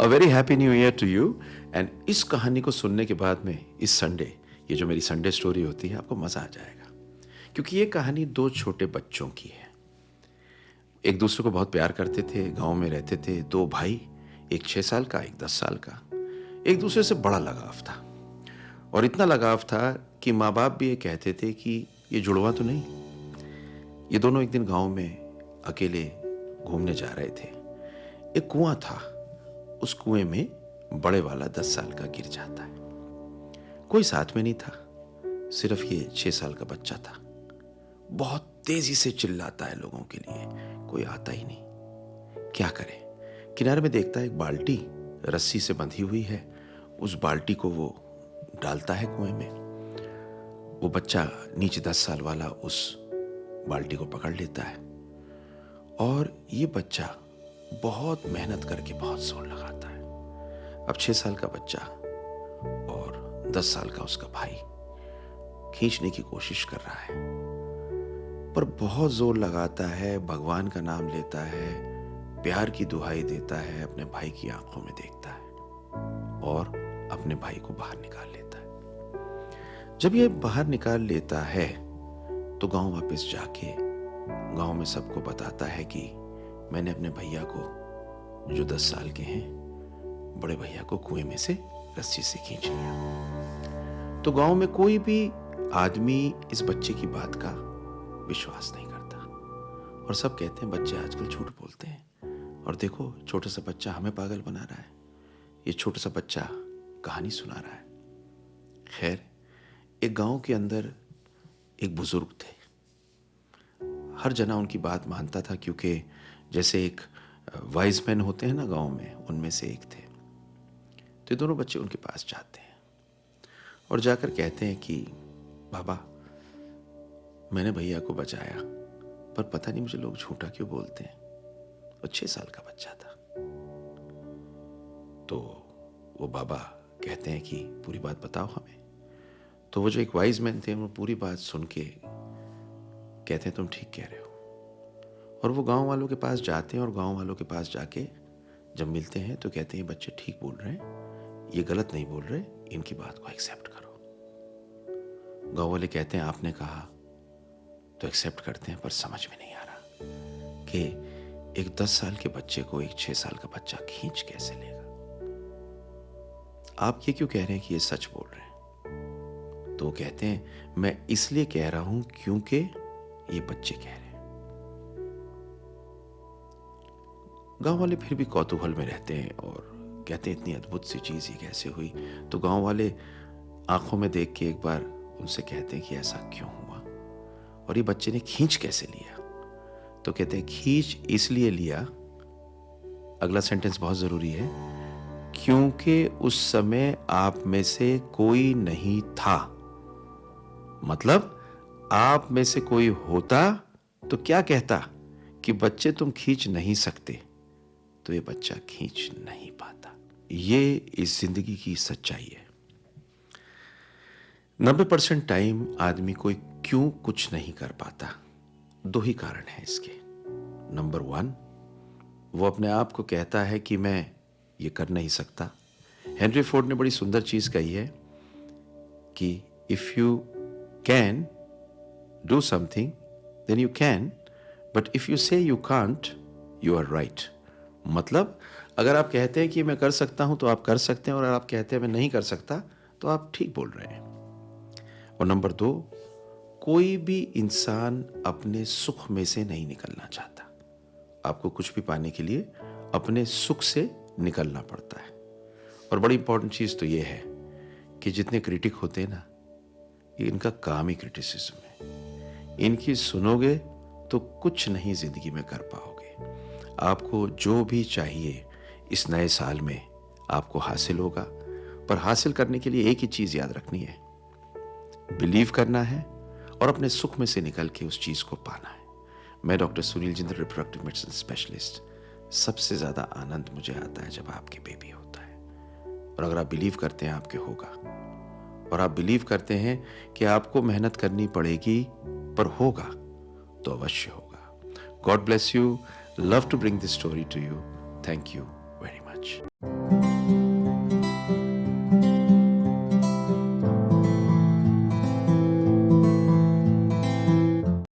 A very happy new year to you. And इस कहानी को सुनने के बाद में इस संडे, ये जो मेरी संडे स्टोरी होती है, आपको मज़ा आ जाएगा, क्योंकि ये कहानी दो छोटे बच्चों की है। एक दूसरे को बहुत प्यार करते थे, गांव में रहते थे, दो भाई, एक 6 साल का, एक 10 साल का। एक दूसरे से बड़ा लगाव था, और इतना लगाव था कि माँ बाप भी ये कहते थे कि ये जुड़वा तो नहीं। ये दोनों एक दिन गांव में अकेले घूमने जा रहे थे। एक कुआं था, उस कुएं में बड़े वाला 10 साल का गिर जाता है। कोई साथ में नहीं था, सिर्फ ये 6 साल का बच्चा था। बहुत तेजी से चिल्लाता है लोगों के लिए, कोई आता ही नहीं। क्या करे? किनारे में देखता है एक बाल्टी रस्सी से बंधी हुई है, उस बाल्टी को वो डालता है कुएं में। वो बच्चा नीचे 10 साल वाला उस बाल्टी को पकड़ लेता है, और ये बच्चा बहुत मेहनत करके बहुत जोर लगाता है। अब 6 साल का बच्चा और 10 साल का उसका भाई खींचने की कोशिश कर रहा है, पर बहुत जोर लगाता है, भगवान का नाम लेता है, प्यार की दुहाई देता है, अपने भाई की आंखों में देखता है और अपने भाई को बाहर निकाल लेता है। जब ये बाहर निकाल लेता है तो गांव वापस जाके गांव में सबको बताता है कि मैंने अपने भैया को, जो 10 साल के हैं, बड़े भैया को कुएं में से रस्सी से खींच लिया। तो गांव में कोई भी आदमी इस बच्चे की बात का विश्वास नहीं करता, और सब कहते हैं बच्चे आजकल झूठ बोलते हैं, और देखो छोटा सा बच्चा हमें पागल बना रहा है, ये छोटा सा बच्चा कहानी सुना रहा है। खैर, एक गांव के अंदर एक बुजुर्ग थे। हर जना उनकी बात मानता था, क्योंकि जैसे एक वाइज मैन होते हैं ना गांव में, उनमें से एक थे। तो ये दोनों बच्चे उनके पास जाते हैं और जाकर कहते हैं कि बाबा, मैंने भैया को बचाया, पर पता नहीं मुझे लोग झूठा क्यों बोलते हैं। और 6 साल का बच्चा था। तो वो बाबा कहते हैं कि पूरी बात बताओ हमें। तो वो जो एक वाइज मैन थे, वो पूरी बात सुन के कहते हैं तुम ठीक कह रहे हो। और वो गांव वालों के पास जाते हैं, और गांव वालों के पास जाके जब मिलते हैं तो कहते हैं बच्चे ठीक बोल रहे हैं, ये गलत नहीं बोल रहे, इनकी बात को एक्सेप्ट करो। गांव वाले कहते हैं आपने कहा तो एक्सेप्ट करते हैं, पर समझ में नहीं आ रहा कि एक 10 साल के बच्चे को एक 6 साल का बच्चा खींच कैसे लेगा। आप ये क्यों कह रहे हैं कि ये सच बोल रहे हैं? तो वो कहते हैं मैं इसलिए कह रहा हूं क्योंकि ये बच्चे कह रहे हैं। गांव वाले फिर भी कौतूहल में रहते हैं और कहते हैं इतनी अद्भुत सी चीज ये कैसे हुई। तो गांव वाले आंखों में देख के एक बार उनसे कहते हैं कि ऐसा क्यों हुआ, और ये बच्चे ने खींच कैसे लिया। तो कहते हैं खींच इसलिए लिया, अगला सेंटेंस बहुत जरूरी है, क्योंकि उस समय आप में से कोई नहीं था। मतलब आप में से कोई होता तो क्या कहता कि बच्चे तुम खींच नहीं सकते, तो ये बच्चा खींच नहीं पाता। ये इस जिंदगी की सच्चाई है। 90% टाइम आदमी कोई क्यों कुछ नहीं कर पाता, 2 ही कारण है इसके। नंबर 1, वो अपने आप को कहता है कि मैं ये कर नहीं सकता। हेनरी फोर्ड ने बड़ी सुंदर चीज कही है कि if you can do something then you can, but if you say you can't you are right. मतलब अगर आप कहते हैं कि मैं कर सकता हूं तो आप कर सकते हैं, और अगर आप कहते हैं मैं नहीं कर सकता तो आप ठीक बोल रहे हैं। और नंबर 2, कोई भी इंसान अपने सुख में से नहीं निकलना चाहता। आपको कुछ भी पाने के लिए अपने सुख से निकलना पड़ता है। और बड़ी इंपॉर्टेंट चीज तो यह है कि जितने क्रिटिक होते हैं ना, इनका काम ही क्रिटिसिज्म है। इनकी सुनोगे तो कुछ नहीं जिंदगी में कर पाओगे। आपको जो भी चाहिए इस नए साल में आपको हासिल होगा, पर हासिल करने के लिए एक ही चीज याद रखनी है, बिलीव करना है और अपने सुख में से निकल के उस चीज को पाना है। मैं doctor Sunil Jindal, reproductive medicine specialist. सबसे ज्यादा आनंद मुझे आता है जब आपके बेबी होता है, और अगर आप बिलीव करते हैं आपके होगा, और आप बिलीव करते हैं कि आपको मेहनत करनी पड़ेगी पर होगा, तो अवश्य होगा। God bless you. Love to bring this story to you. Thank you very much.